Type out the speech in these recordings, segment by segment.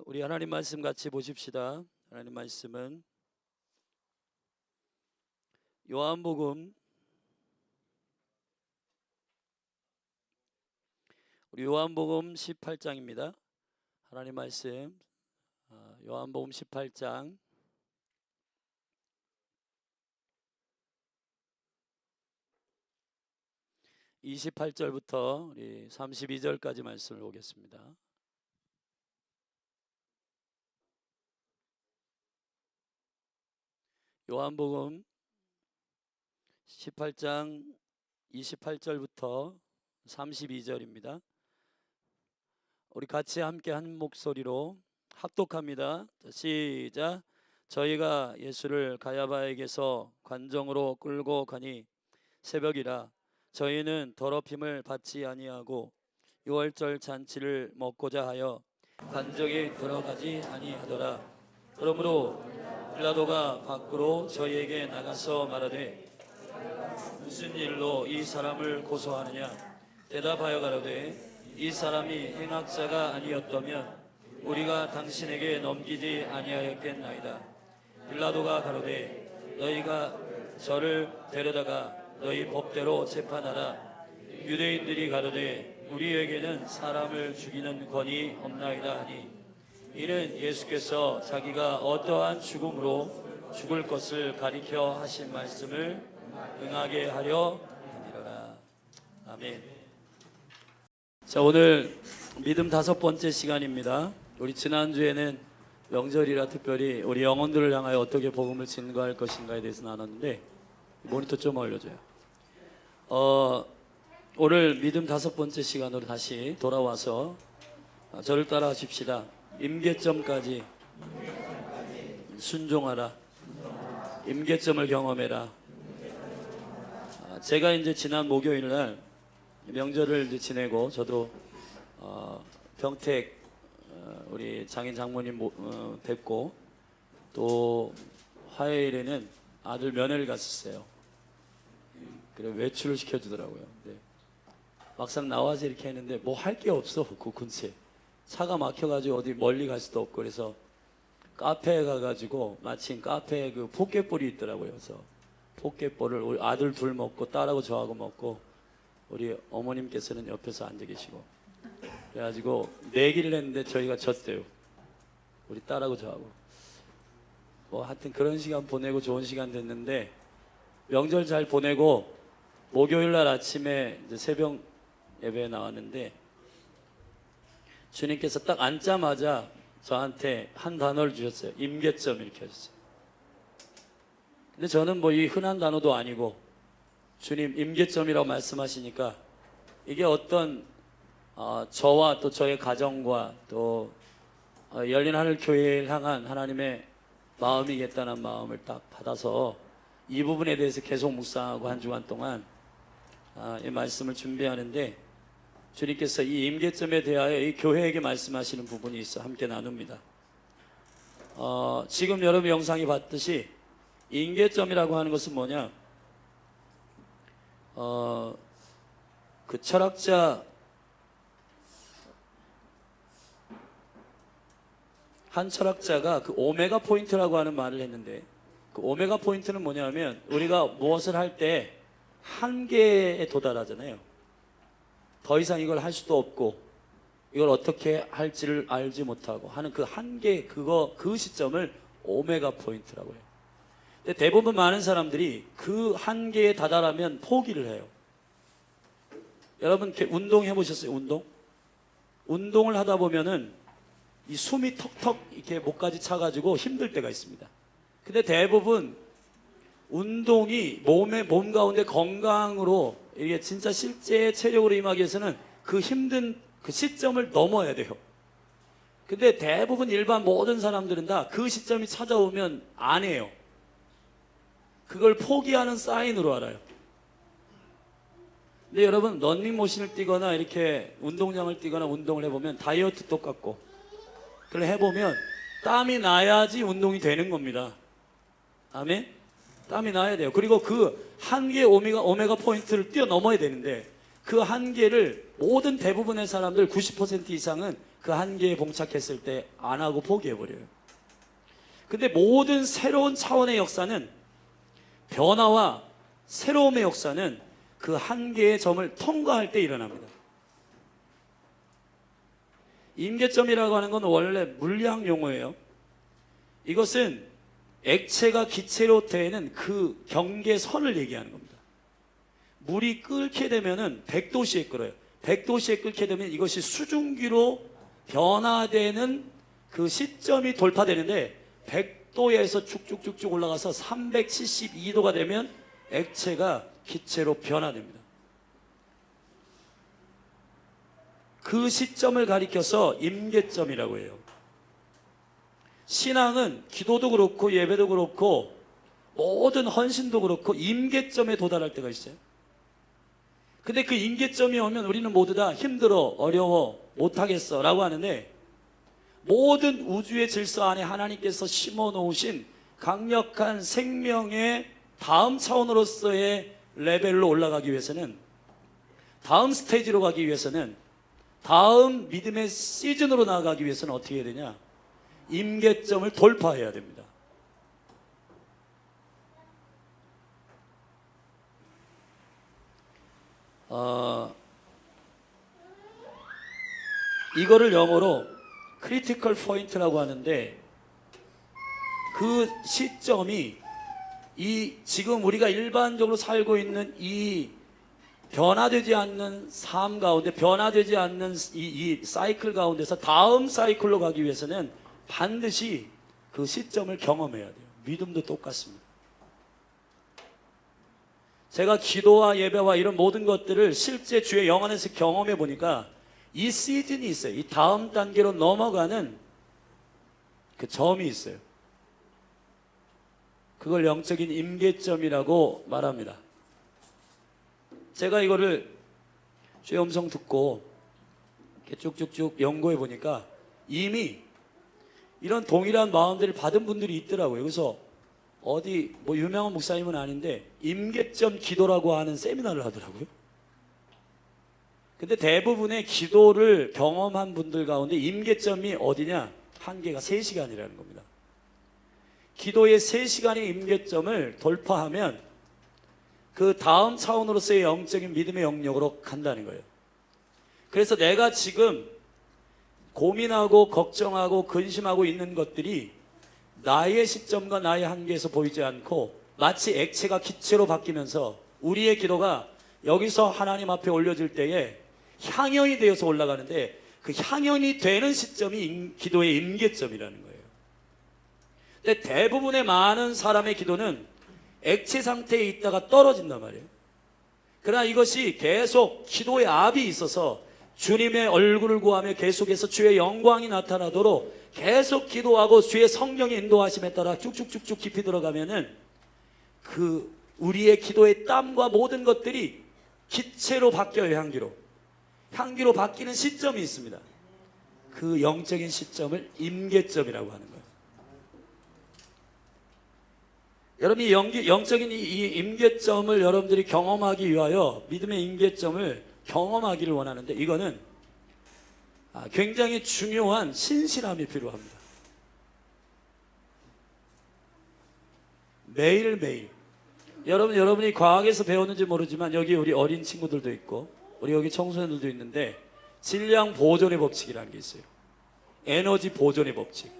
우리 하나님 말씀 같이 보십시다. 하나님 말씀은 요한복음 우리 요한복음 18장입니다. 하나님 말씀 요한복음 18장 28절부터 우리 32절까지 말씀을 보겠습니다. 요한복음 18장 28절부터 32절입니다. 우리 같이 함께 한 목소리로 합독합니다. 시작. 저희가 예수를 가야바에게서 관정으로 끌고 가니 새벽이라 저희는 더럽힘을 받지 아니하고 유월절 잔치를 먹고자 하여 관정에 들어가지 아니하더라. 그러므로 빌라도가 밖으로 저희에게 나가서 말하되 무슨 일로 이 사람을 고소하느냐. 대답하여 가로되 이 사람이 행악자가 아니었다면 우리가 당신에게 넘기지 아니하였겠나이다. 빌라도가 가로되 너희가 저를 데려다가 너희 법대로 재판하라. 유대인들이 가로되 우리에게는 사람을 죽이는 권이 없나이다 하니 이는 예수께서 자기가 어떠한 죽음으로 죽을 것을 가리켜 하신 말씀을 응하게 하려 함이라. 아멘. 자, 오늘 믿음 5번째 시간입니다. 우리 지난주에는 명절이라 특별히 우리 영혼들을 향하여 어떻게 복음을 증거할 것인가에 대해서 나눴는데 모니터 좀 올려줘요. 오늘 믿음 5번째 시간으로 다시 돌아와서 저를 따라 하십시다. 임계점까지 순종하라. 임계점을 경험해라. 제가 이제 지난 목요일 날 명절을 이제 지내고 저도 병택 우리 장인 장모님 뵙고 또 화요일에는 아들 면회를 갔었어요. 그래 외출을 시켜주더라고요. 네. 막상 나와서 이렇게 했는데 뭐 할 게 없어. 그 근처에 차가 막혀가지고 어디 멀리 갈 수도 없고 그래서 카페에 가가지고 마침 카페에 그 포켓볼이 있더라고요. 그래서 포켓볼을 우리 아들 둘 먹고 딸하고 저하고 먹고 우리 어머님께서는 옆에서 앉아 계시고 그래가지고 내기를 했는데 저희가 졌대요. 우리 딸하고 저하고 뭐 하여튼 그런 시간 보내고 좋은 시간 됐는데 명절 잘 보내고 목요일 날 아침에 이제 새벽 예배에 나왔는데 주님께서 딱 앉자마자 저한테 한 단어를 주셨어요. 임계점 이렇게 하셨어요. 근데 저는 뭐 이 흔한 단어도 아니고 주님 임계점이라고 말씀하시니까 이게 어떤 저와 또 저의 가정과 또 열린 하늘 교회를 향한 하나님의 마음이겠다는 마음을 딱 받아서 이 부분에 대해서 계속 묵상하고 한 주간 동안 이 말씀을 준비하는데 주님께서 이 임계점에 대하여 이 교회에게 말씀하시는 부분이 있어 함께 나눕니다. 지금 여러분 영상이 봤듯이 임계점이라고 하는 것은 뭐냐? 그 철학자 한 철학자가 그 오메가 포인트라고 하는 말을 했는데 그 오메가 포인트는 뭐냐면 우리가 무엇을 할 때 한계에 도달하잖아요. 더 이상 이걸 할 수도 없고 이걸 어떻게 할지를 알지 못하고 하는 그 한계 그 시점을 오메가 포인트라고 해요. 근데 대부분 많은 사람들이 그 한계에 다다르면 포기를 해요. 여러분 운동 해보셨어요? 운동을 하다 보면은 이 숨이 턱턱 이렇게 목까지 차가지고 힘들 때가 있습니다. 근데 대부분 운동이 몸 가운데 건강으로 이게 진짜 실제 체력으로 임하기 위해서는 그 힘든 그 시점을 넘어야 돼요. 근데 대부분 일반 모든 사람들은 다 그 시점이 찾아오면 안 해요. 그걸 포기하는 사인으로 알아요. 근데 여러분 런닝머신을 뛰거나 이렇게 운동장을 뛰거나 운동을 해보면 다이어트 똑같고 그걸 해보면 땀이 나야지 운동이 되는 겁니다. 아멘? 땀이 나야 돼요. 그리고 그 한계 오메가 포인트를 뛰어넘어야 되는데 그 한계를 모든 대부분의 사람들 90% 이상은 그 한계에 봉착했을 때 안 하고 포기해버려요. 근데 모든 새로운 차원의 역사는, 변화와 새로움의 역사는 그 한계의 점을 통과할 때 일어납니다. 임계점이라고 하는 건 원래 물리학 용어예요. 이것은 액체가 기체로 되는 그 경계선을 얘기하는 겁니다. 물이 끓게 되면은 100도씨에 끓어요. 100도씨에 끓게 되면 이것이 수증기로 변화되는 그 시점이 돌파되는데, 100도에서 쭉쭉쭉쭉 올라가서 372도가 되면 액체가 기체로 변화됩니다. 그 시점을 가리켜서 임계점이라고 해요. 신앙은 기도도 그렇고 예배도 그렇고 모든 헌신도 그렇고 임계점에 도달할 때가 있어요. 근데 그 임계점이 오면 우리는 모두 다 힘들어, 어려워, 못하겠어 라고 하는데, 모든 우주의 질서 안에 하나님께서 심어 놓으신 강력한 생명의 다음 차원으로서의 레벨로 올라가기 위해서는, 다음 스테이지로 가기 위해서는, 다음 믿음의 시즌으로 나아가기 위해서는 어떻게 해야 되냐? 임계점을 돌파해야 됩니다. 이거를 영어로 크리티컬 포인트라고 하는데, 그 시점이 이 지금 우리가 일반적으로 살고 있는 이 변화되지 않는 삶 가운데, 변화되지 않는 이 사이클 가운데서 다음 사이클로 가기 위해서는 반드시 그 시점을 경험해야 돼요. 믿음도 똑같습니다. 제가 기도와 예배와 이런 모든 것들을 실제 주의 영 안에서 경험해 보니까 이 시즌이 있어요. 이 다음 단계로 넘어가는 그 점이 있어요. 그걸 영적인 임계점이라고 말합니다. 제가 이거를 주의 음성 듣고 이렇게 쭉쭉쭉 연구해 보니까 이미 이런 동일한 마음들을 받은 분들이 있더라고요. 그래서 어디 뭐 유명한 목사님은 아닌데 임계점 기도라고 하는 세미나를 하더라고요. 근데 대부분의 기도를 경험한 분들 가운데 임계점이 어디냐? 한계가 3시간이라는 겁니다. 기도의 3시간의 임계점을 돌파하면 그 다음 차원으로서의 영적인 믿음의 영역으로 간다는 거예요. 그래서 내가 지금 고민하고 걱정하고 근심하고 있는 것들이 나의 시점과 나의 한계에서 보이지 않고 마치 액체가 기체로 바뀌면서 우리의 기도가 여기서 하나님 앞에 올려질 때에 향연이 되어서 올라가는데, 그 향연이 되는 시점이 기도의 임계점이라는 거예요. 근데 대부분의 많은 사람의 기도는 액체 상태에 있다가 떨어진단 말이에요. 그러나 이것이 계속 기도의 압이 있어서 주님의 얼굴을 구하며 계속해서 주의 영광이 나타나도록 계속 기도하고 주의 성령의 인도하심에 따라 쭉쭉쭉쭉 깊이 들어가면은 그 우리의 기도의 땀과 모든 것들이 기체로 바뀌어요. 향기로 바뀌는 시점이 있습니다. 그 영적인 시점을 임계점이라고 하는 거예요. 여러분이 영적인 이 임계점을 여러분들이 경험하기 위하여 믿음의 임계점을 경험하기를 원하는데, 이거는 굉장히 중요한 신실함이 필요합니다. 매일매일 여러분이 과학에서 배웠는지 모르지만 여기 우리 어린 친구들도 있고 우리 여기 청소년들도 있는데 질량 보존의 법칙이라는 게 있어요. 에너지 보존의 법칙.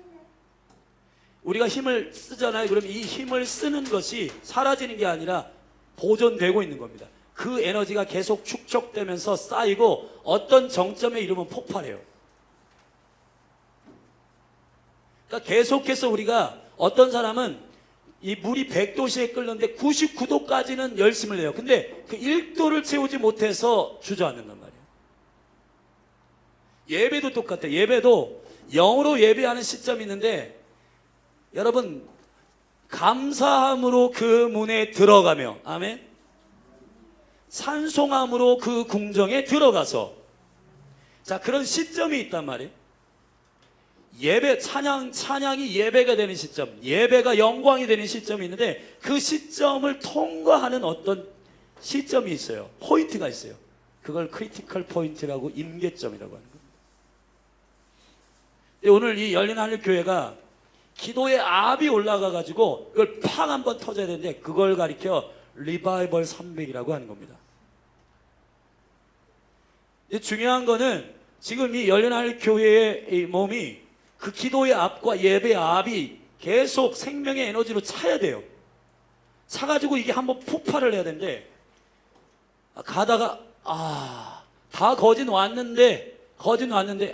우리가 힘을 쓰잖아요. 그럼 이 힘을 쓰는 것이 사라지는 게 아니라 보존되고 있는 겁니다. 그 에너지가 계속 축적되면서 쌓이고 어떤 정점에 이르면 폭발해요. 그러니까 계속해서 우리가, 어떤 사람은 이 물이 100도씨에 끓는데 99도까지는 열심을 내요. 근데 그 1도를 채우지 못해서 주저앉는단 말이에요. 예배도 똑같아요. 예배도 영으로 예배하는 시점이 있는데, 여러분 감사함으로 그 문에 들어가며, 아멘, 찬송함으로 그 궁정에 들어가서, 자, 그런 시점이 있단 말이에요. 예배, 찬양이 예배가 되는 시점, 예배가 영광이 되는 시점이 있는데, 그 시점을 통과하는 어떤 시점이 있어요. 포인트가 있어요. 그걸 크리티컬 포인트라고, 임계점이라고 하는 거예요. 오늘 이 열린 하늘 교회가 기도의 압이 올라가 가지고 그걸 팍 한번 터져야 되는데, 그걸 가리켜 리바이벌 300이라고 하는 겁니다. 중요한 거는 지금 이 열린 하늘 교회의 이 몸이 그 기도의 압과 예배의 압이 계속 생명의 에너지로 차야 돼요. 차가지고 이게 한번 폭발을 해야 되는데, 가다가 다 거진 왔는데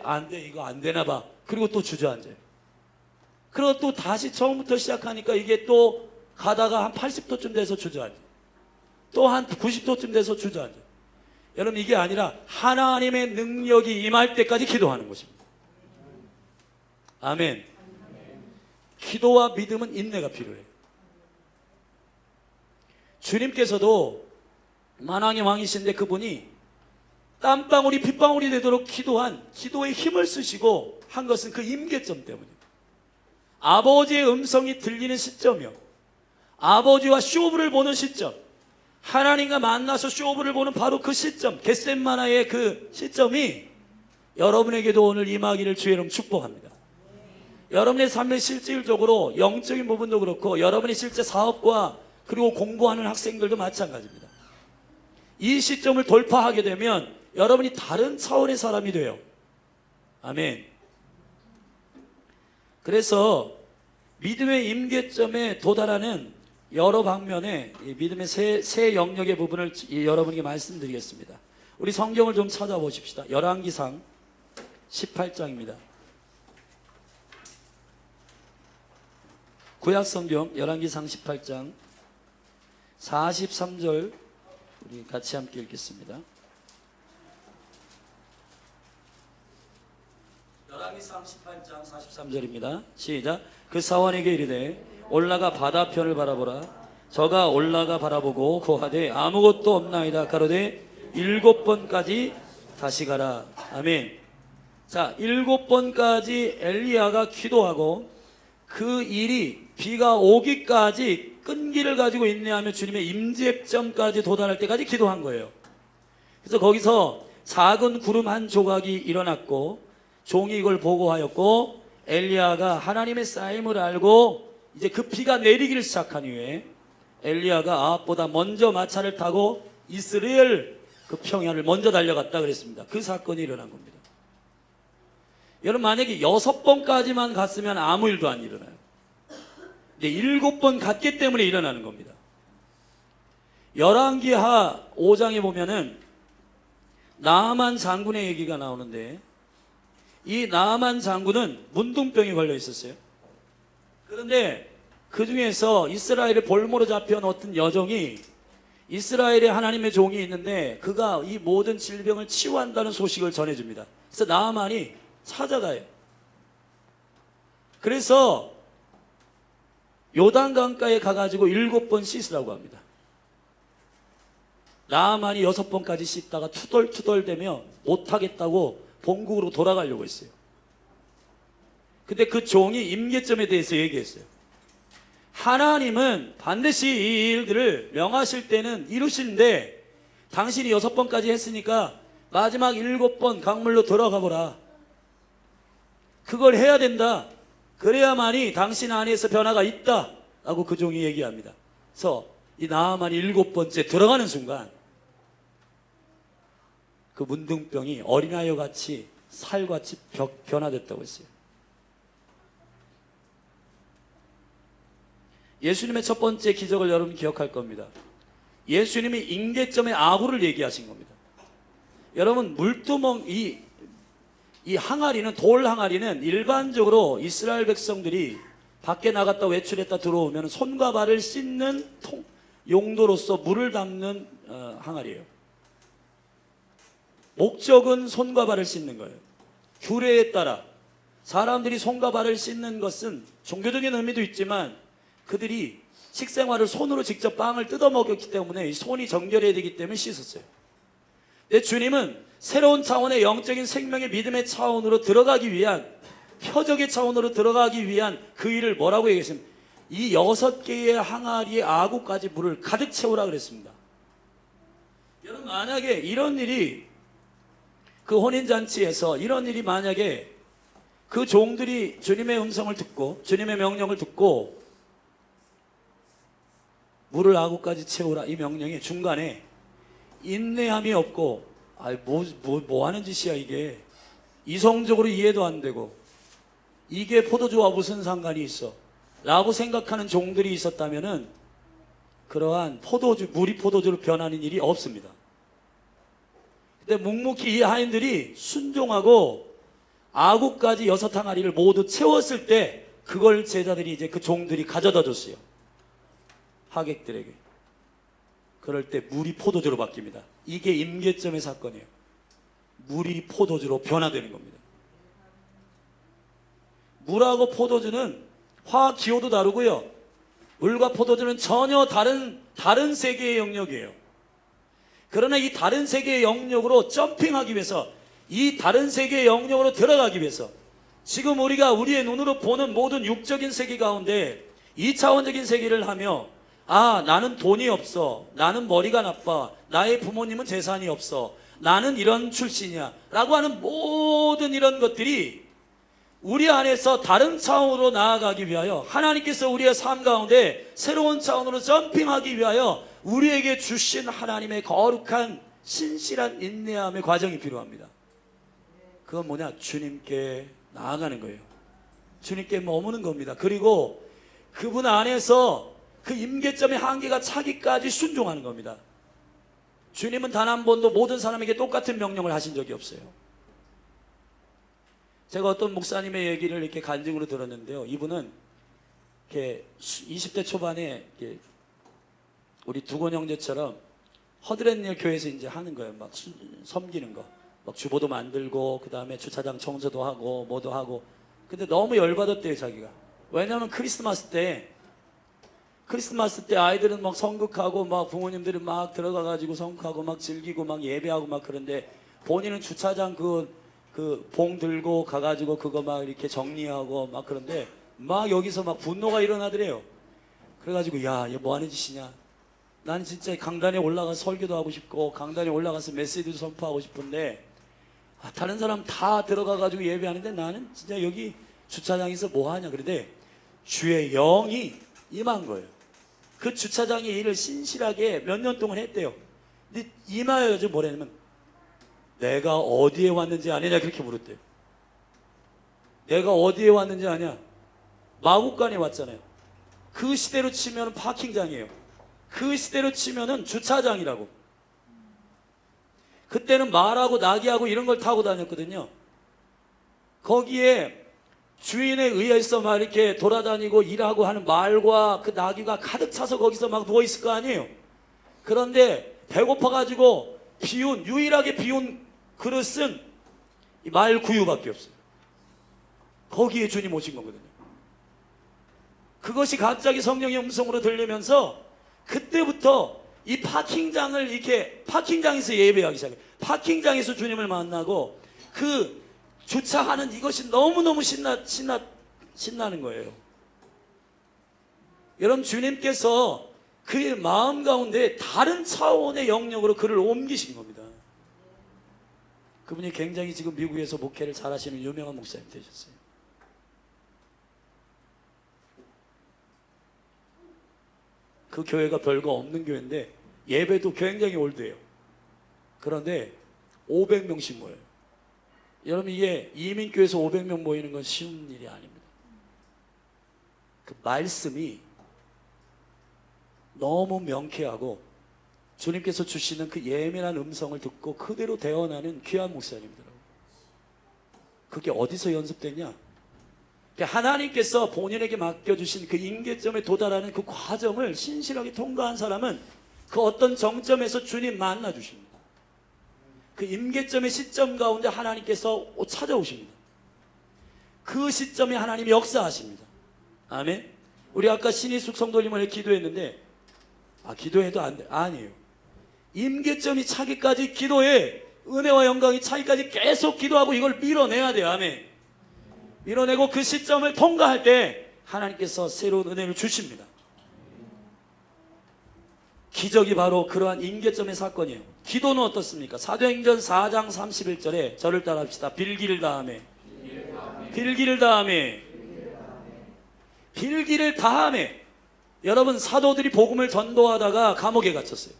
안 돼, 이거 안 되나 봐. 그리고 또 주저앉아요. 그리고 또 다시 처음부터 시작하니까 이게 또 가다가 한 80도쯤 돼서 주저앉아요. 또 한 90도쯤 돼서 주저앉아요. 여러분, 이게 아니라 하나님의 능력이 임할 때까지 기도하는 것입니다. 아멘. 기도와 믿음은 인내가 필요해요. 주님께서도 만왕의 왕이신데 그분이 땀방울이 핏방울이 되도록 기도한 기도의 힘을 쓰시고 한 것은 그 임계점 때문이에요. 아버지의 음성이 들리는 시점이요, 아버지와 쇼부를 보는 시점, 하나님과 만나서 쇼부를 보는 바로 그 시점, 겟셋마나의 그 시점이 여러분에게도 오늘 임하기를 주의 이름 축복합니다. 여러분의 삶의 실질적으로 영적인 부분도 그렇고 여러분의 실제 사업과 그리고 공부하는 학생들도 마찬가지입니다. 이 시점을 돌파하게 되면 여러분이 다른 차원의 사람이 돼요. 아멘. 그래서 믿음의 임계점에 도달하는 여러 방면의 믿음의 세 영역의 부분을 여러분에게 말씀드리겠습니다. 우리 성경을 좀 찾아보십시다. 열왕기상 18장입니다. 구약성경 열왕기상 18장 43절 우리 같이 함께 읽겠습니다. 열왕기상 18장 43절입니다. 시작. 그 사원에게 이르되 올라가 바다편을 바라보라. 저가 올라가 바라보고 고하되 아무것도 없나이다. 가로되 7번까지 다시 가라. 아멘. 자, 7번까지 엘리야가 기도하고 그 일이 비가 오기까지 끈기를 가지고 인내하며 주님의 임재점까지 도달할 때까지 기도한 거예요. 그래서 거기서 작은 구름 한 조각이 일어났고 종이 이걸 보고하였고, 엘리야가 하나님의 쌓임을 알고 이제 그 비가 내리기를 시작한 이후에 엘리야가 아합보다 먼저 마차를 타고 이스라엘 그 평야를 먼저 달려갔다 그랬습니다. 그 사건이 일어난 겁니다. 여러분, 만약에 6번까지만 갔으면 아무 일도 안 일어나요. 근데 7번 갔기 때문에 일어나는 겁니다. 열왕기하 5장에 보면은 나아만 장군의 얘기가 나오는데, 이 나아만 장군은 문둥병이 걸려 있었어요. 그런데 그 중에서 이스라엘의 볼모로 잡혀온 어떤 여종이, 이스라엘의 하나님의 종이 있는데 그가 이 모든 질병을 치유한다는 소식을 전해줍니다. 그래서 나아만이 찾아가요. 그래서 요단강가에 가가지고 7번 씻으라고 합니다. 나아만이 6번까지 씻다가 투덜투덜대며 못하겠다고 본국으로 돌아가려고 했어요. 근데 그 종이 임계점에 대해서 얘기했어요. 하나님은 반드시 이 일들을 명하실 때는 이루시는데 당신이 6번까지 했으니까 마지막 7번 강물로 들어가 보라. 그걸 해야 된다. 그래야만이 당신 안에서 변화가 있다 라고 그 종이 얘기합니다. 그래서 이 나아만이 7번째 들어가는 순간 그 문둥병이 어린아이와 같이 살같이 변화됐다고 했어요. 예수님의 첫 번째 기적을 여러분 기억할 겁니다. 예수님이 임계점의 아구를 얘기하신 겁니다. 여러분, 물두멍, 이 항아리는, 돌 항아리는 일반적으로 이스라엘 백성들이 밖에 나갔다 외출했다 들어오면 손과 발을 씻는 용도로서 물을 담는 항아리예요. 목적은 손과 발을 씻는 거예요. 규례에 따라 사람들이 손과 발을 씻는 것은 종교적인 의미도 있지만 그들이 식생활을 손으로 직접 빵을 뜯어 먹였기 때문에 손이 정결해야 되기 때문에 씻었어요. 근데 주님은 새로운 차원의 영적인 생명의 믿음의 차원으로 들어가기 위한, 표적의 차원으로 들어가기 위한 그 일을 뭐라고 얘기했습니까? 이 6개의 항아리의 아구까지 물을 가득 채우라 그랬습니다. 여러분, 만약에 이런 일이 그 혼인잔치에서 이런 일이 만약에 그 종들이 주님의 음성을 듣고 주님의 명령을 듣고 물을 아구까지 채우라 이 명령의 중간에 인내함이 없고 뭐 하는 짓이야 이게, 이성적으로 이해도 안 되고 이게 포도주와 무슨 상관이 있어 라고 생각하는 종들이 있었다면은 그러한 물이 포도주로 변하는 일이 없습니다. 근데 묵묵히 이 하인들이 순종하고 아구까지 6항아리를 모두 채웠을 때 그걸 제자들이 이제 그 종들이 가져다 줬어요. 하객들에게. 그럴 때 물이 포도주로 바뀝니다. 이게 임계점의 사건이에요. 물이 포도주로 변화되는 겁니다. 물하고 포도주는 화학 기호도 다르고요. 물과 포도주는 전혀 다른 세계의 영역이에요. 그러나 이 다른 세계의 영역으로 점핑하기 위해서, 이 다른 세계의 영역으로 들어가기 위해서 지금 우리가 우리의 눈으로 보는 모든 육적인 세계 가운데 2차원적인 세계를 하며 나는 돈이 없어, 나는 머리가 나빠, 나의 부모님은 재산이 없어, 나는 이런 출신이야 라고 하는 모든 이런 것들이 우리 안에서 다른 차원으로 나아가기 위하여, 하나님께서 우리의 삶 가운데 새로운 차원으로 점핑하기 위하여 우리에게 주신 하나님의 거룩한 신실한 인내함의 과정이 필요합니다. 그건 뭐냐? 주님께 나아가는 거예요. 주님께 머무는 겁니다. 그리고 그분 안에서 그 임계점의 한계가 차기까지 순종하는 겁니다. 주님은 단 한 번도 모든 사람에게 똑같은 명령을 하신 적이 없어요. 제가 어떤 목사님의 얘기를 이렇게 간증으로 들었는데요. 이분은 이렇게 20대 초반에 이렇게 우리 두곤 형제처럼 허드렛일 교회에서 이제 하는 거예요. 막 섬기는 거. 막 주보도 만들고, 그 다음에 주차장 청소도 하고, 뭐도 하고. 근데 너무 열받았대요, 자기가. 왜냐하면 크리스마스 때 아이들은 막 성극하고, 막 부모님들은 막 들어가가지고 성극하고, 막 즐기고, 막 예배하고, 막 그런데 본인은 주차장 그 봉 들고 가가지고 그거 막 이렇게 정리하고 막 그런데 막 여기서 막 분노가 일어나더래요. 그래가지고 야, 이거 뭐 하는 짓이냐. 나는 진짜 강단에 올라가서 설교도 하고 싶고, 강단에 올라가서 메시지도 선포하고 싶은데, 다른 사람 다 들어가가지고 예배하는데 나는 진짜 여기 주차장에서 뭐 하냐. 그런데 주의 영이 임한 거예요. 그 주차장의 일을 신실하게 몇 년 동안 했대요. 근데 임하여가지고 뭐라냐면, 내가 어디에 왔는지 아느냐 그렇게 물었대요. 내가 어디에 왔는지 아냐? 마국간에 왔잖아요. 그 시대로 치면 파킹장이에요. 그 시대로 치면은 주차장이라고. 그때는 말하고 나귀하고 이런 걸 타고 다녔거든요. 거기에 주인에 의해서 막 이렇게 돌아다니고 일하고 하는 말과 그 나귀가 가득 차서 거기서 막 누워있을 거 아니에요. 그런데 배고파가지고 유일하게 비운 그릇은 이 말 구유밖에 없어요. 거기에 주님 오신 거거든요. 그것이 갑자기 성령의 음성으로 들리면서 그때부터 이 파킹장에서 예배하기 시작해요. 파킹장에서 주님을 만나고 그 주차하는 이것이 너무너무 신나는 거예요. 여러분, 주님께서 그의 마음 가운데 다른 차원의 영역으로 그를 옮기신 겁니다. 그분이 굉장히 지금 미국에서 목회를 잘하시는 유명한 목사님 되셨어요. 그 교회가 별거 없는 교회인데 예배도 굉장히 올드해요. 그런데 500명씩 모여요. 여러분, 이게 이민교회에서 500명 모이는 건 쉬운 일이 아닙니다. 그 말씀이 너무 명쾌하고 주님께서 주시는 그 예민한 음성을 듣고 그대로 대언하는 귀한 목사님들하고. 그게 어디서 연습됐냐? 하나님께서 본인에게 맡겨주신 그 임계점에 도달하는 그 과정을 신실하게 통과한 사람은 그 어떤 정점에서 주님 만나주십니다. 그 임계점의 시점 가운데 하나님께서 찾아오십니다. 그 시점에 하나님이 역사하십니다. 아멘. 우리 아까 신희숙 성도님을 기도했는데 기도해도 안 돼. 아니에요. 임계점이 차기까지 기도해. 은혜와 영광이 차기까지 계속 기도하고 이걸 밀어내야 돼요. 아멘. 밀어내고 그 시점을 통과할 때 하나님께서 새로운 은혜를 주십니다. 기적이 바로 그러한 임계점의 사건이에요. 기도는 어떻습니까? 사도행전 4장 31절에 저를 따라합시다. 빌기를 다음에 빌기를 다하매. 빌기를 다하매. 여러분, 사도들이 복음을 전도하다가 감옥에 갇혔어요.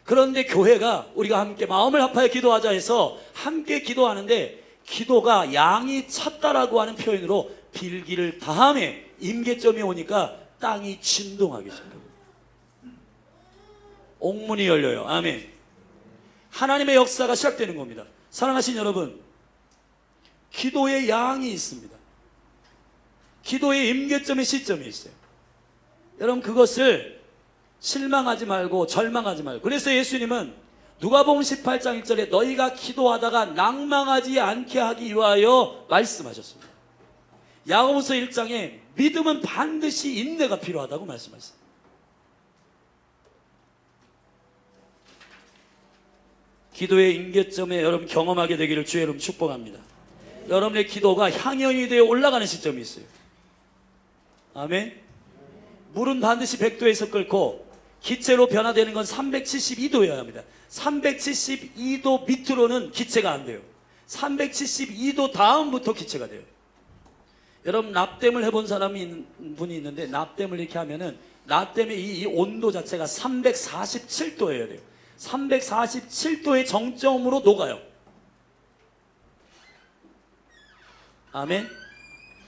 그런데 교회가 우리가 함께 마음을 합하여 기도하자 해서 함께 기도하는데, 기도가 양이 찼다라고 하는 표현으로 빌기를 다하매 임계점이 오니까 땅이 진동하기 시작합니다. 옥문이 열려요. 아멘. 하나님의 역사가 시작되는 겁니다. 사랑하신 여러분, 기도의 양이 있습니다. 기도의 임계점의 시점이 있어요. 여러분, 그것을 실망하지 말고 절망하지 말고, 그래서 예수님은 누가복음 18장 1절에 너희가 기도하다가 낭망하지 않게 하기 위하여 말씀하셨습니다. 야고보서 1장에 믿음은 반드시 인내가 필요하다고 말씀하셨습니다. 기도의 임계점에 여러분 경험하게 되기를 주의 이름 축복합니다. 여러분의 기도가 향연이 되어 올라가는 시점이 있어요. 아멘. 물은 반드시 100도에서 끓고 기체로 변화되는 건 372도여야 합니다. 372도 밑으로는 기체가 안 돼요. 372도 다음부터 기체가 돼요. 여러분, 납땜을 해본 분이 있는데, 납땜을 이렇게 하면은 납땜의 이 온도 자체가 347도여야 돼요. 347도의 정점으로 녹아요. 아멘.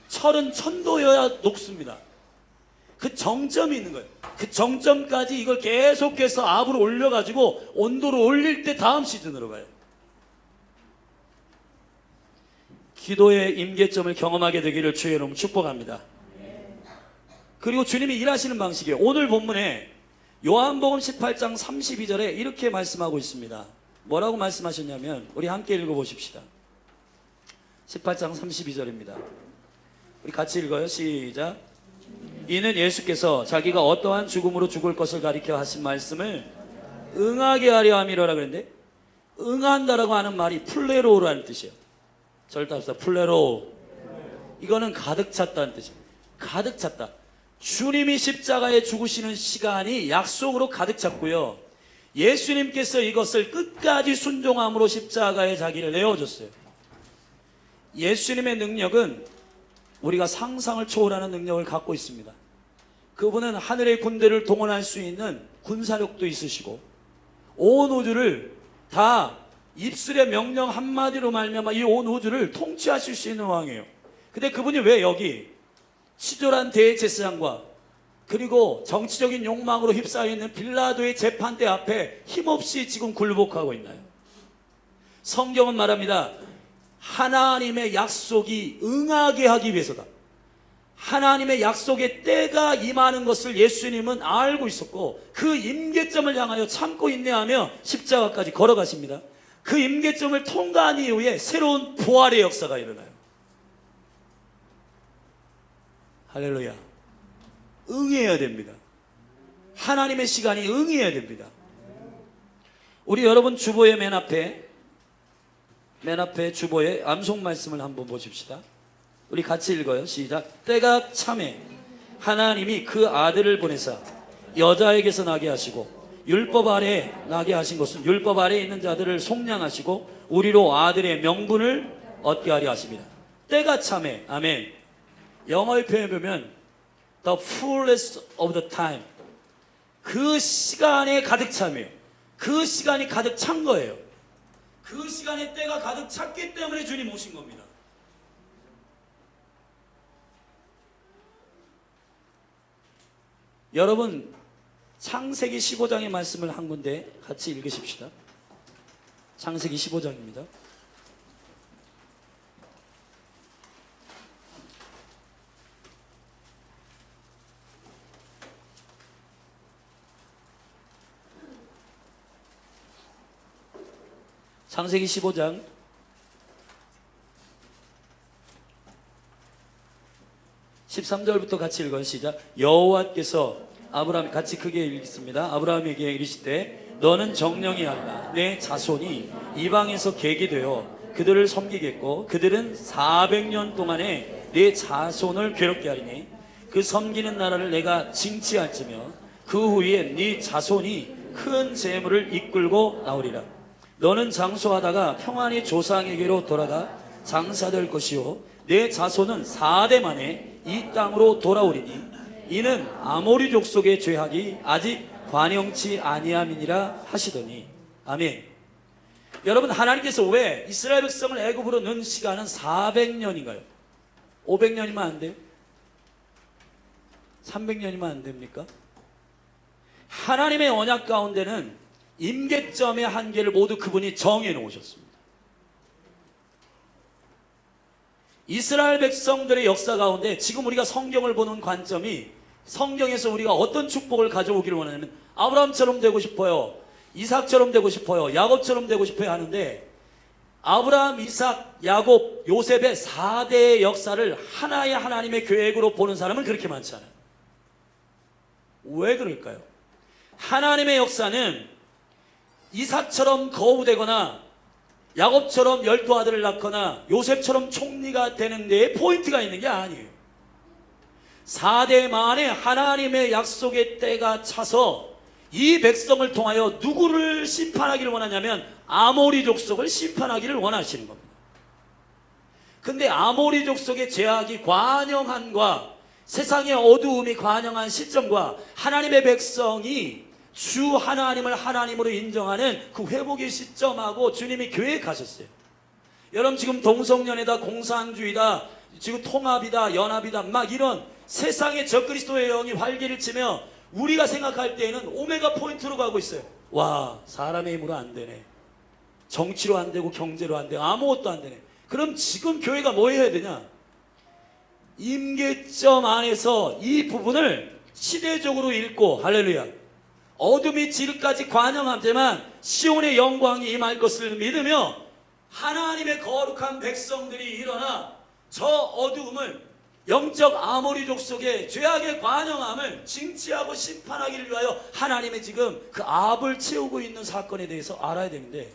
철은 1000도여야 녹습니다. 그 정점이 있는 거예요. 그 정점까지 이걸 계속해서 압으로 올려가지고 온도를 올릴 때 다음 시즌으로 가요. 기도의 임계점을 경험하게 되기를 주의 이름으로 축복합니다. 그리고 주님이 일하시는 방식이에요. 오늘 본문에 요한복음 18장 32절에 이렇게 말씀하고 있습니다. 뭐라고 말씀하셨냐면, 우리 함께 읽어보십시다. 18장 32절입니다. 우리 같이 읽어요. 시작. 이는 예수께서 자기가 어떠한 죽음으로 죽을 것을 가리켜 하신 말씀을 응하게 하려 함이로라 그랬는데, 응한다라고 하는 말이 플레로우라는 뜻이에요. 절답사 플레로우. 이거는 가득 찼다는 뜻이에요. 가득 찼다. 주님이 십자가에 죽으시는 시간이 약속으로 가득 찼고요, 예수님께서 이것을 끝까지 순종함으로 십자가에 자기를 내어줬어요. 예수님의 능력은 우리가 상상을 초월하는 능력을 갖고 있습니다. 그분은 하늘의 군대를 동원할 수 있는 군사력도 있으시고, 온 우주를 다 입술의 명령 한마디로 말미암아 이 온 우주를 통치하실 수 있는 왕이에요. 근데 그분이 왜 여기 치졸한 대제사장과 그리고 정치적인 욕망으로 휩싸여 있는 빌라도의 재판대 앞에 힘없이 지금 굴복하고 있나요? 성경은 말합니다. 하나님의 약속이 응하게 하기 위해서다. 하나님의 약속의 때가 임하는 것을 예수님은 알고 있었고, 그 임계점을 향하여 참고 인내하며 십자가까지 걸어가십니다. 그 임계점을 통과한 이후에 새로운 부활의 역사가 일어나요. 할렐루야. 응해야 됩니다. 하나님의 시간이 응해야 됩니다. 우리 여러분 주보의 맨 앞에 주보의 암송 말씀을 한번 보십시다. 우리 같이 읽어요. 시작. 때가 참에 하나님이 그 아들을 보내사 여자에게서 나게 하시고, 율법 아래 나게 하신 것은 율법 아래에 있는 자들을 속량하시고 우리로 아들의 명분을 얻게 하려 하십니다. 때가 참에. 아멘. 영어의 표현에 보면 the fullness of the time, 그 시간에 가득 참이에요. 그 시간이 가득 찬 거예요. 그 시간에 때가 가득 찼기 때문에 주님 오신 겁니다. 여러분, 창세기 15장의 말씀을 한 군데 같이 읽으십시다. 창세기 15장입니다. 창세기 15장 13절부터 같이 읽어요. 시작. 여호와께서 아브라함, 같이 크게 읽습니다. 아브라함에게 이르시되 너는 정령이 하라. 내 자손이 이방에서 객이 되어 그들을 섬기겠고 그들은 400년 동안에 내 자손을 괴롭게 하리니 그 섬기는 나라를 내가 징치할지며 그 후에 네 자손이 큰 재물을 이끌고 나오리라. 너는 장수하다가 평안히 조상에게로 돌아가 장사될 것이요 내 자손은 4대 만에 이 땅으로 돌아오리니 이는 아모리 족속의 죄악이 아직 관영치 아니함이니라 하시더니. 아멘. 여러분, 하나님께서 왜 이스라엘 백성을 애굽으로 넣은 시간은 400년인가요? 500년이면 안 돼요? 300년이면 안 됩니까? 하나님의 언약 가운데는 임계점의 한계를 모두 그분이 정해 놓으셨습니다. 이스라엘 백성들의 역사 가운데 지금 우리가 성경을 보는 관점이, 성경에서 우리가 어떤 축복을 가져오기를 원하냐면 아브라함처럼 되고 싶어요, 이삭처럼 되고 싶어요, 야곱처럼 되고 싶어요 하는데, 아브라함, 이삭, 야곱, 요셉의 4대의 역사를 하나의 하나님의 계획으로 보는 사람은 그렇게 많지 않아요. 왜 그럴까요? 하나님의 역사는 이삭처럼 거우되거나 야곱처럼 12아들을 낳거나 요셉처럼 총리가 되는 데에 포인트가 있는 게 아니에요. 4대 만에 하나님의 약속의 때가 차서 이 백성을 통하여 누구를 심판하기를 원하냐면 아모리 족속을 심판하기를 원하시는 겁니다. 근데 아모리 족속의 죄악이 관영한과 세상의 어두움이 관영한 시점과 하나님의 백성이 주 하나님을 하나님으로 인정하는 그 회복의 시점하고 주님이 계획하셨어요. 여러분, 지금 동성연애다, 공산주의다, 지금 통합이다, 연합이다, 막 이런 세상의 적그리스도의 영이 활기를 치며 우리가 생각할 때에는 오메가 포인트로 가고 있어요. 와, 사람의 힘으로 안 되네, 정치로 안 되고 경제로 안 되고 아무것도 안 되네. 그럼 지금 교회가 뭐 해야 되냐? 임계점 안에서 이 부분을 시대적으로 읽고, 할렐루야, 어둠이 지금까지 관영하지만 시온의 영광이 임할 것을 믿으며 하나님의 거룩한 백성들이 일어나 저 어두움을, 영적 아모리 족속의 죄악의 관영함을 징치하고 심판하기를 위하여 하나님이 지금 그 압을 채우고 있는 사건에 대해서 알아야 되는데,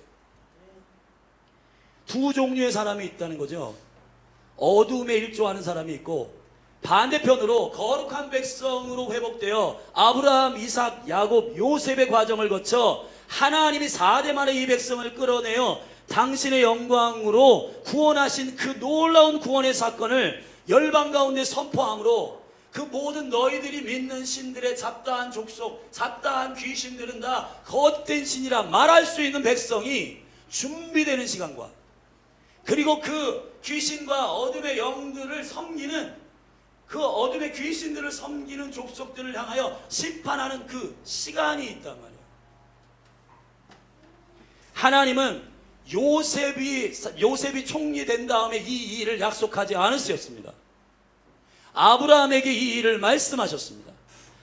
두 종류의 사람이 있다는 거죠. 어두움에 일조하는 사람이 있고, 반대편으로 거룩한 백성으로 회복되어 아브라함, 이삭, 야곱, 요셉의 과정을 거쳐 하나님이 4대 만에 이 백성을 끌어내어 당신의 영광으로 구원하신 그 놀라운 구원의 사건을 열방 가운데 선포함으로 그 모든 너희들이 믿는 신들의 잡다한 족속, 잡다한 귀신들은 다 헛된 신이라 말할 수 있는 백성이 준비되는 시간과, 그리고 그 귀신과 어둠의 영들을 섬기는, 그 어둠의 귀신들을 섬기는 족속들을 향하여 심판하는 그 시간이 있단 말이에요. 하나님은 요셉이 총리 된 다음에 이 일을 약속하지 않으셨습니다. 아브라함에게 이 일을 말씀하셨습니다.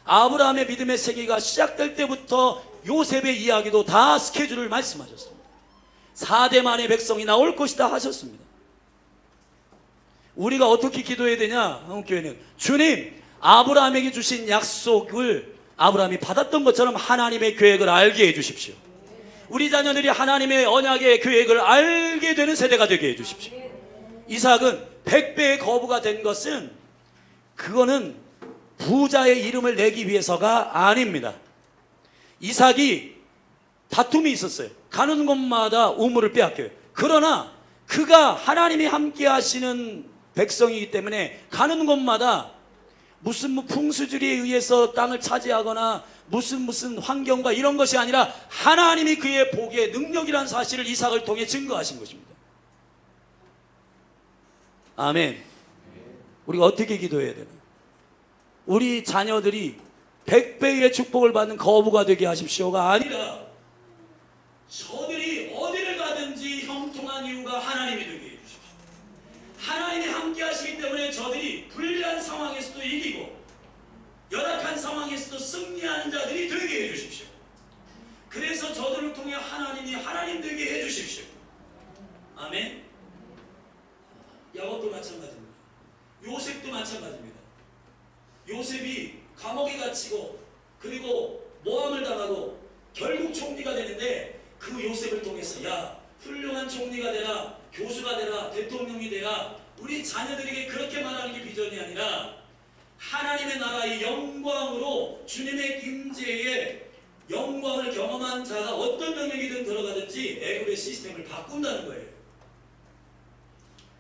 아브라함의 믿음의 세계가 시작될 때부터 요셉의 이야기도 다 스케줄을 말씀하셨습니다. 4대 만의 백성이 나올 것이다 하셨습니다. 우리가 어떻게 기도해야 되냐? 한국교회는 주님, 아브라함에게 주신 약속을 아브라함이 받았던 것처럼 하나님의 계획을 알게 해주십시오. 우리 자녀들이 하나님의 언약의 계획을 알게 되는 세대가 되게 해주십시오. 이삭은 100배의 거부가 된 것은, 그거는 부자의 이름을 내기 위해서가 아닙니다. 이삭이 다툼이 있었어요. 가는 곳마다 우물을 빼앗겨요. 그러나 그가 하나님이 함께 하시는 백성이기 때문에 가는 곳마다 무슨 풍수지리에 의해서 땅을 차지하거나 무슨 환경과 이런 것이 아니라 하나님이 그의 복의 능력이라는 사실을 이삭을 통해 증거하신 것입니다. 아멘. 우리가 어떻게 기도해야 되나? 우리 자녀들이 100배의 축복을 받는 거부가 되게 하십시오가 아니라 저들이 어디를 가든지 형통한 이유가 하나님이 되게 해주십시오. 하나님이 함께 하시기 때문에 저들이 불리한 상황에서도 이기고 열악한 상황에서도 승리하는 자들이 되게 해주십시오. 그래서 저들을 통해 하나님이 하나님 되게 해주십시오. 아멘. 야곱도 마찬가지입니다. 요셉도 마찬가지입니다. 요셉이 감옥에 갇히고 그리고 모함을 당하고 결국 총리가 되는데, 그 요셉을 통해서 야, 훌륭한 총리가 되라, 교수가 되라, 대통령이 되라, 우리 자녀들에게 그렇게 말하는 게 비전이 아니라 하나님의 나라의 영광으로 주님의 임재의 영광을 경험한 자가 어떤 영역이든 들어가든지 애굽의 시스템을 바꾼다는 거예요.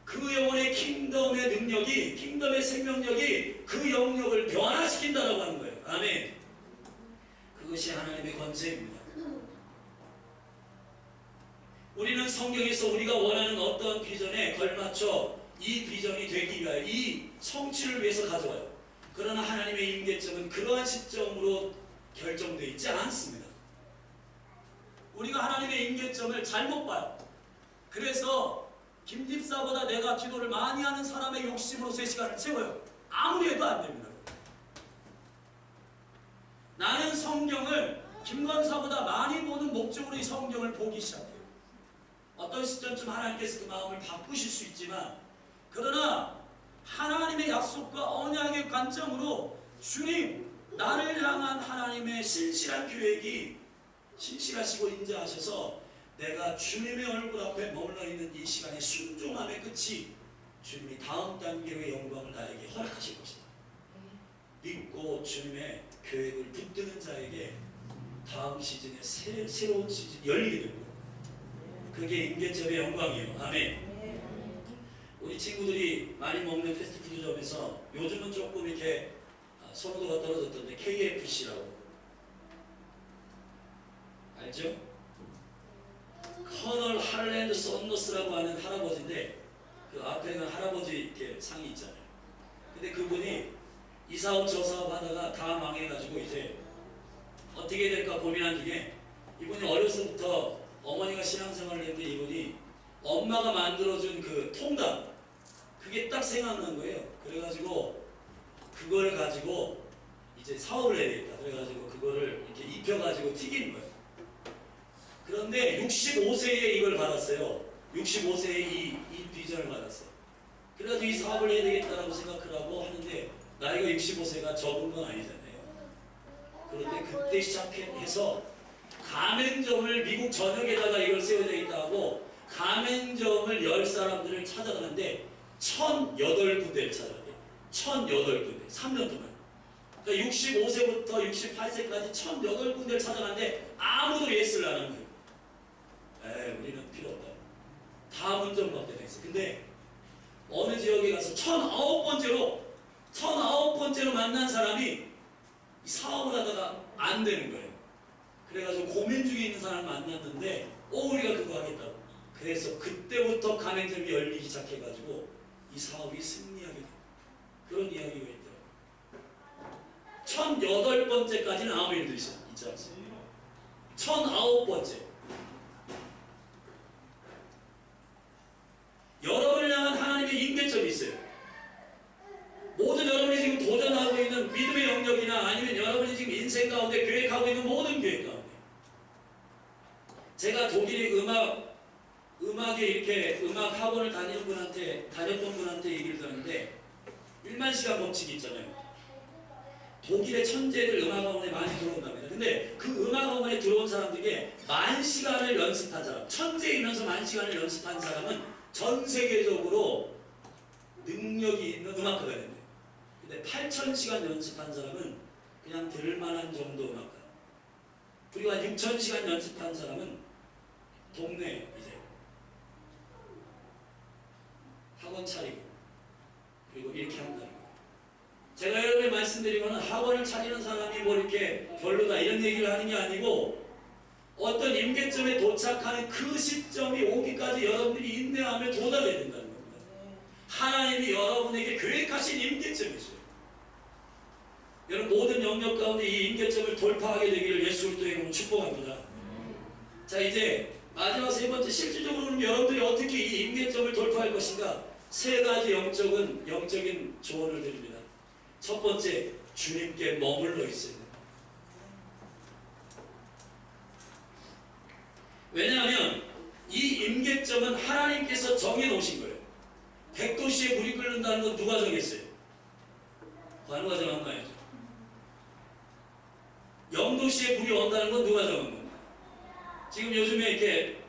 그 그 영혼의 킹덤의 능력이, 킹덤의 생명력이 그 영역을 변화시킨다라고 하는 거예요. 아멘. 그것이 하나님의 권세입니다. 우리는 성경에서 우리가 원하는 어떤 비전에 걸맞춰 이 비전이 되기 위하여 이 성취를 위해서 가져와요. 그러나 하나님의 임계점은 그러한 시점으로 결정되어 있지 않습니다. 우리가 하나님의 임계점을 잘못 봐요. 그래서 김집사보다 내가 기도를 많이 하는 사람의 욕심으로서의 시간을 채워요. 아무리 해도 안 됩니다. 나는 성경을 김관사보다 많이 보는 목적으로 이 성경을 보기 시작해요. 어떤 시점쯤 하나님께서 그 마음을 바꾸실 수 있지만, 그러나 하나님의 약속과 언약의 관점으로 주님, 나를 향한 하나님의 신실한 계획이 신실하시고 인자하셔서 내가 주님의 얼굴 앞에 머물러 있는 이 시간의 순종함의 끝이 주님이 다음 단계의 영광을 나에게 허락하실 것이다. 믿고 주님의 계획을 붙드는 자에게 다음 시즌에 새로운 시즌이 열리게 됩니다. 그게 임계점의 영광이에요. 아멘. 우리 친구들이 많이 먹는 패스트푸드점에서 요즘은 조금 이렇게 선호도가 떨어졌던데 KFC라고 알죠? 커널 할랜드 썬너스라고 하는 할아버지인데, 그 앞에는 할아버지 이렇게 상이 있잖아요. 근데 그분이 이 사업 저 사업 하다가 다 망해가지고 이제 어떻게 될까 고민한 중에, 이분이 어려서부터 어머니가 신앙생활을 했는데 이분이 엄마가 만들어준 그 통닭, 그게 딱 생각난 거예요. 그래가지고 그거를 가지고 이제 사업을 해야 되겠다. 그래가지고 그거를 이렇게 입혀가지고 튀기는 거예요. 그런데 65세에 이걸 받았어요. 65세에 이 비전을 받았어요. 그래가지고 이 사업을 해야 되겠다라고 생각을 하고 하는데, 나이가 65세가 적은 건 아니잖아요. 그런데 그때 시작해서 가맹점을 미국 전역에다가 이걸 세워야 되겠다 하고 가맹점을 열 사람들을 찾아가는데 1008군데를 찾아가요. 1008군데. 3년 동안. 그러니까 65세부터 68세까지 1008군데를 찾아가는데 아무도 예스를 안 하는 거예요. 에이, 우리는 필요 없다. 다 문전박대 돼 있어. 근데 어느 지역에 가서 1009번째로 만난 사람이 이 사업을 하다가 안 되는 거예요. 그래가지고 고민 중에 있는 사람을 만났는데, 우리가 그거 하겠다고. 그래서 그때부터 가맹점이 열리기 시작해가지고 이 사업이 승리하게 돼요. 그런 이야기가 있더라고요. 1008번째까지는 아무 일도 있지 않습니다. 1009번째. 여러분을 향한 하나님의 임계점이 있어요. 모든 여러분이 지금 도전하고 있는 믿음의 영역이나 아니면 여러분이 지금 인생 가운데 계획하고 있는 모든 계획 가운데, 제가 독일의 음악에 이렇게 음악 학원을 다녔던 분한테 얘기를 들었는데, 1만 시간 법칙이 있잖아요. 독일의 천재들 음악 학원에 많이 들어온답니다. 근데 그 음악 학원에 들어온 사람들 중에 10,000시간을 연습한 사람, 천재이면서 10,000시간을 연습한 사람은 전 세계적으로 능력이 있는 음악가가 된대요. 근데 8,000시간 연습한 사람은 그냥 들을만한 정도 음악가. 그리고 한 6,000시간 연습한 사람은 동네 이제 학원 차리고 그리고 이렇게 한다는 거예요. 제가 여러분에 말씀드린 거는 학원을 차리는 사람이 뭐 이렇게 별로다 이런 얘기를 하는 게 아니고, 어떤 임계점에 도착하는 그 시점이 오기까지 여러분들이 인내하며 도달해야 된다는 겁니다. 하나님이 여러분에게 계획하신 임계점이 있어요. 여러분 모든 영역 가운데 이 임계점을 돌파하게 되기를 예수 그리스도의 이름으로 축복합니다. 자, 이제 마지막 세 번째, 실질적으로는 여러분들이 어떻게 이 임계점을 돌파할 것인가, 세 가지 영적인 조언을 드립니다. 첫 번째, 주님께 머물러 있어야 됩니다. 왜냐하면 이 임계점은 하나님께서 정해놓으신 거예요. 100도씨에 불이 끓는다는 건 누가 정했어요? 관우가 정한 거 아니죠. 0도씨에 불이 온다는 건 누가 정한 겁니다. 지금 요즘에 이렇게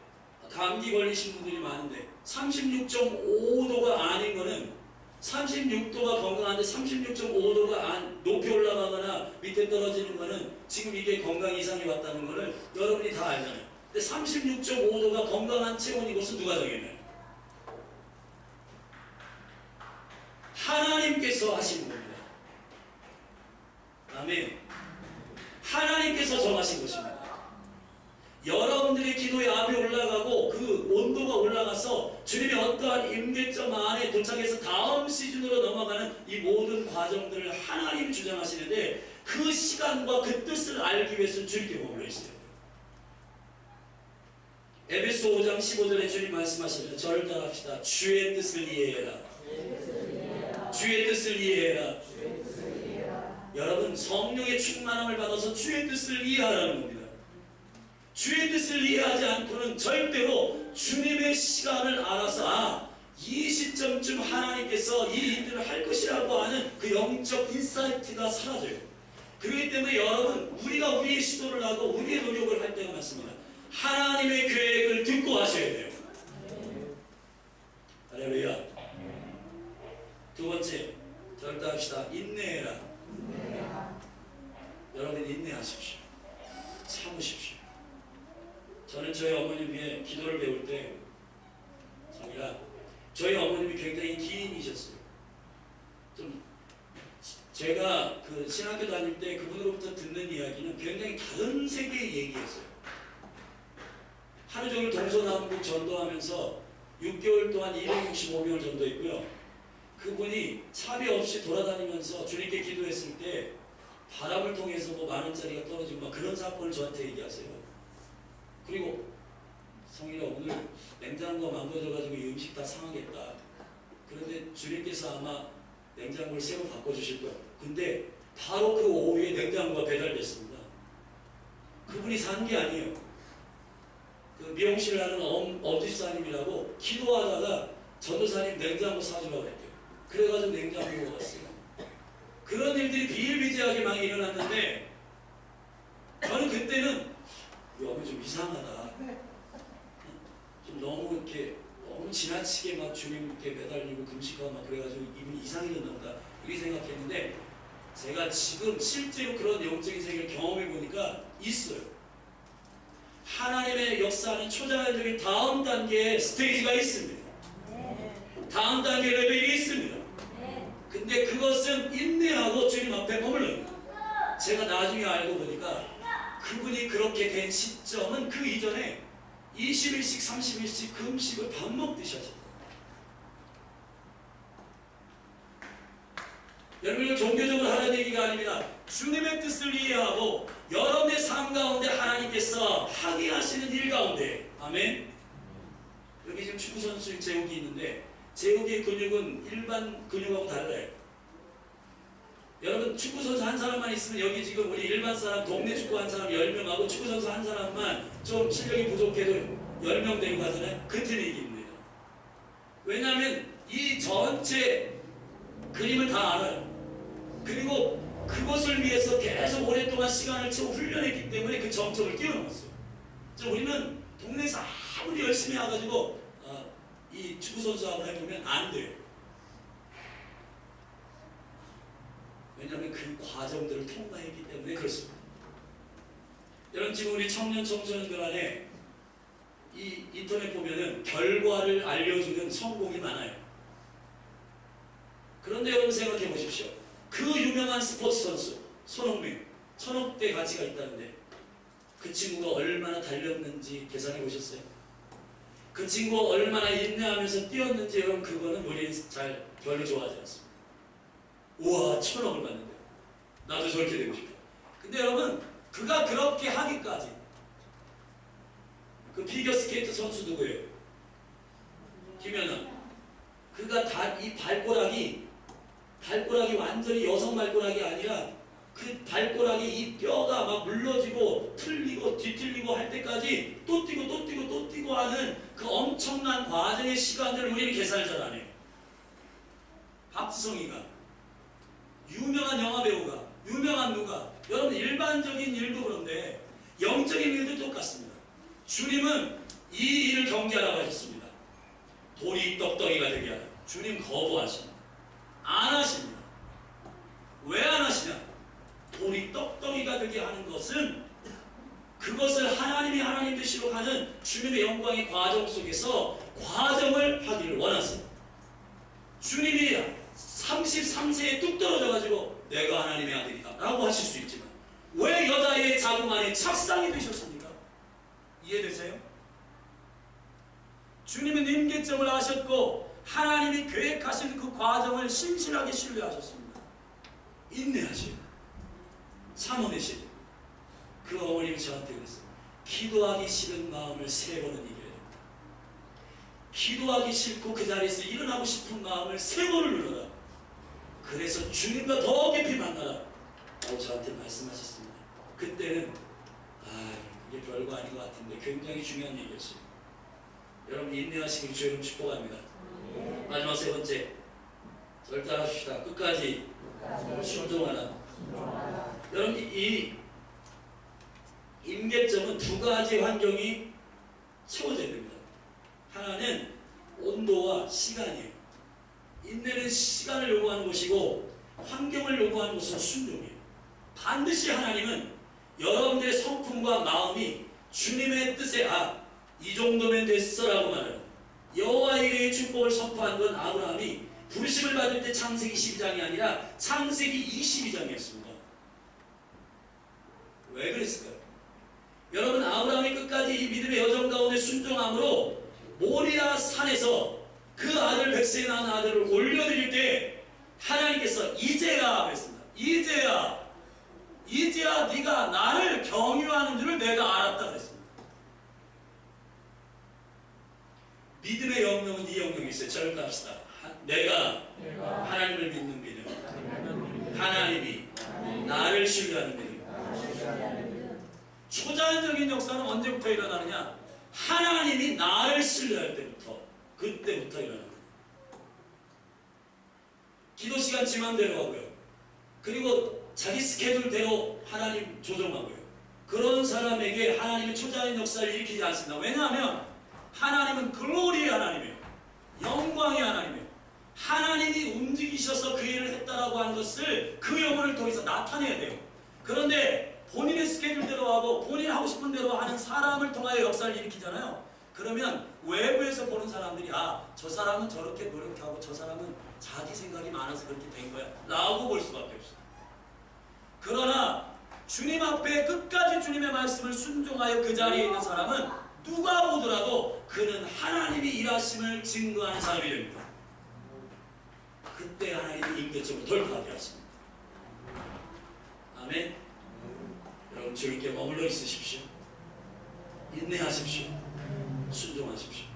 감기 걸리신 분들이 많은데 36.5도가 아닌 거는, 36도가 건강한데 36.5도가 높이 올라가거나 밑에 떨어지는 거는 지금 이게 건강 이상이 왔다는 거를 여러분이 다 알잖아요. 근데 36.5도가 건강한 체온인 것은 누가 정했나요? 하나님께서 하신 겁니다. 아멘. 하나님께서 정하신 것입니다. 여러분들의 기도의 압이 올라가고 그 온도가 올라가서 주님의 어떠한 임계점 안에 도착해서 다음 시즌으로 넘어가는 이 모든 과정들을 하나님이 주장하시는데 그 시간과 그 뜻을 알기 위해서 주님께 머물러 있어요. 에베소 5장 15절에 주님 말씀하시죠. 저를 따라합시다. 주의 뜻을 이해해라. 주의 뜻을 이해해라. 여러분, 성령의 충만함을 받아서 주의 뜻을 이해하라는 겁니다. 주의 뜻을 이해하지 않고는 절대로 주님의 시간을 알아서 이 시점쯤 하나님께서 이 일들을 할 것이라고 하는 그 영적 인사이트가 사라져요. 그렇기 때문에 여러분, 우리가 우리의 시도를 하고 우리의 노력을 할 때가 많습니다. 하나님의 계획을 듣고 하셔야 돼요. 할렐루야. 두 번째, 저를 따릅시다. 인내해라. 여러분, 인내하십시오. 참으십시오. 저는 저희 어머님의 기도를 배울 때 저희 어머님이 굉장히 기인이셨어요. 좀 제가 그 신학교 다닐 때 그분으로부터 듣는 이야기는 굉장히 다른 세계의 얘기였어요. 하루 종일 동서남북 전도하면서 6개월 동안 265명을 전도했고요. 그분이 차비 없이 돌아다니면서 주님께 기도했을 때 바람을 통해서 뭐 10,000원짜리가 떨어지고 막 그런 사건을 저한테 얘기하세요. 그리고 성일아, 오늘 냉장고가 망가져가지고 이 음식 다 상하겠다. 그런데 주님께서 아마 냉장고를 새로 바꿔주실 거야. 근데 바로 그 오후에 냉장고가 배달됐습니다. 그분이 산 게 아니에요. 그 미용실을 하는 엄집사님이라고 기도하다가 전도사님 냉장고 사주라고 했대요. 그래가지고 냉장고가 왔어요. 그런 일들이 비일비재하게 많이 일어났는데 저는 그때는 여기 좀 이상하다. 좀 너무 이렇게 너무 지나치게 막 주님께 매달리고 금식하고 막 그래가지고 이분이 이상해졌나 보다 이렇게 생각했는데 제가 지금 실제로 그런 영적인 세계를 경험해 보니까 있어요. 하나님의 역사는 초자연적인 다음 단계의 스테이지가 있습니다. 다음 단계 레벨이 있습니다. 근데 그것은 인내하고 주님 앞에 머물러요. 제가 나중에 알고 보니까 그분이 그렇게 된 시점은 그 이전에 21씩 30일씩 금식을 밥 먹듯이 하셨다. 여러분, 종교적으로 하는 얘기가 아닙니다. 주님의 뜻을 이해하고 여러분의 삶 가운데 하나님께서 하게 하시는 일 가운데, 아멘. 여기 지금 축구 선수인 제욱이 있는데 제욱의 근육은 일반 근육하고 달라요. 여러분, 축구선수 한 사람만 있으면 여기 지금 우리 일반 사람 동네 축구 한 사람 10명하고 축구선수 한 사람만 좀 실력이 부족해도 10명 데리고 가잖아요. 같은 얘기입니다. 왜냐하면 이 전체 그림을 다 알아요. 그리고 그것을 위해서 계속 오랫동안 시간을 채워 훈련했기 때문에 그 정점을 뛰어넘었어요. 우리는 동네에서 아무리 열심히 와가지고 이 축구선수하고 해보면 안 돼요. 왜냐하면 그 과정들을 통과했기 때문에 그렇습니다. 여러분, 지금 우리 청년 청소년들 안에 이 인터넷 보면은 결과를 알려주는 성공이 많아요. 그런데 여러분 생각해 보십시오. 그 유명한 스포츠 선수 손흥민 1,000억대 가치가 있다는데 그 친구가 얼마나 달렸는지 계산해 보셨어요? 그 친구가 얼마나 인내하면서 뛰었는지 여러분 그거는 우리는 잘 별로 좋아하지 않습니다. 우와, 1,000억을 받는데 나도 저렇게 되고 싶다. 근데 여러분, 그가 그렇게 하기까지 그 피겨스케이트 선수 누구예요? 김연아. 그가 다 이 발가락이 완전히 여성 발가락이 아니라 그 발가락이 이 뼈가 막 물러지고 틀리고 뒤틀리고 할 때까지 또 뛰고 또 뛰고 또 뛰고 하는 그 엄청난 과정의 시간들을 우리는 계산을 잘 안 해요. 박지성이가 유명한 영화배우가 유명한 누가 여러분 일반적인 일도 그런데 영적인 일도 똑같습니다. 주님은 이 일을 경계하라고 하셨습니다. 돌이 떡덩이가 되게 하라. 주님 거부하십니다. 안 하십니다. 왜 안 하시냐? 돌이 떡덩이가 되게 하는 것은 그것을 하나님이 하나님 되시러 가는 주님의 영광의 과정 속에서 과정을 하기를 원하세요. 주님이 33세에 뚝 떨어져가지고 내가 하나님의 아들이다 라고 하실 수 있지만 왜 여자의 자궁 안에 착상이 되셨습니까? 이해되세요? 주님은 임계점을 아셨고 하나님이 계획하신 그 과정을 신실하게 신뢰하셨습니다. 인내하시고 참아내시고 그 어머님이 저한테 그랬어요. 기도하기 싫은 마음을 3번은 이겨야 됩니다. 기도하기 싫고 그 자리에서 일어나고 싶은 마음을 3번을 눌러라. 그래서 주님과 더 깊이 만나라 라고 저한테 말씀하셨습니다. 그때는 그게 별거 아닌 것 같은데 굉장히 중요한 얘기였어요. 여러분 인내하시길 주님 축복합니다. 마지막 3번째 절단합시다. 끝까지 순종하라. 여러분 이 임계점은 2가지 환경이 채워져야 됩니다. 하나는 온도와 시간이에요. 인내는 시간을 요구하는 것이고 환경을 요구하는 것은 순종이에요. 반드시 하나님은 여러분들의 성품과 마음이 주님의 뜻에 이 정도면 됐어라고 말하는 여호와 이레의 축복을 선포한 건 아브라함이 부르심을 받을 때 창세기 12장이 아니라 창세기 22장이었습니다. 왜 그랬을까요? 여러분 아브라함이 끝까지 이 믿음의 여정 가운데 순종함으로 모리아 산에서 그 아들 백세에 낳은 아들을 올려드릴 때 하나님께서 이제야 그랬습니다. 이제야 네가 나를 경유하는 줄을 내가 알았다 그랬습니다. 믿음의 영역은 이 영역이 있어요. 저를 갑시다. 내가 하나님을 믿는 믿음, 하나님이 나를 신뢰하는 믿음. 초자연적인 역사는 언제부터 일어나느냐? 하나님이 나를 신뢰할 때부터, 그때부터 일어납니다. 기도 시간 지 맘대로 하고요. 그리고 자기 스케줄대로 하나님 조정하고요. 그런 사람에게 하나님의 초자연 역사를 일으키지 않습니다. 왜냐하면 하나님은 글로리의 하나님이에요. 영광의 하나님이에요. 하나님이 움직이셔서 그 일을 했다라고 하는 것을 그 영혼을 통해서 나타내야 돼요. 그런데 본인의 스케줄대로 하고 본인 하고 싶은 대로 하는 사람을 통하여 역사를 일으키잖아요. 그러면 외부에서 보는 사람들이 저 사람은 저렇게 노력하고 저 사람은 자기 생각이 많아서 그렇게 된 거야 라고 볼 수밖에 없어요. 그러나 주님 앞에 끝까지 주님의 말씀을 순종하여 그 자리에 있는 사람은 누가 보더라도 그는 하나님이 일하심을 증거하는 사람이 됩니다. 그때 하나님이 임계점을 돌파하게 하십니다. 아멘. 여러분 주님께 머물러 있으십시오. 인내하십시오. 순종하십시오.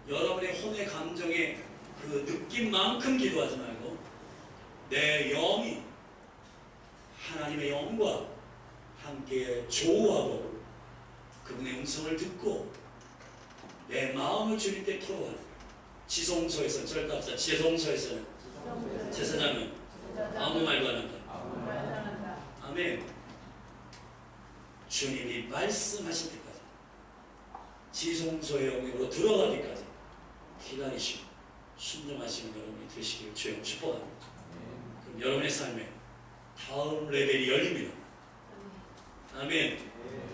여러분의 혼의 감정의 그 느낌만큼 기도하지 말고 내 영이 하나님의 영과 함께 조우하고 그분의 음성을 듣고 내 마음을 주님께 토로하는 지성소에서는 절답사 지성소에서는 제사장은 아무 말도 안 한다. 아멘. 주님이 말씀하실 때까지 지성소의 영역으로 들어가기까지 기다리시고 순종하시는 여러분이 되시길 주여 축복합니다. 그럼 여러분의 삶에 다음 레벨이 열립니다. 아멘.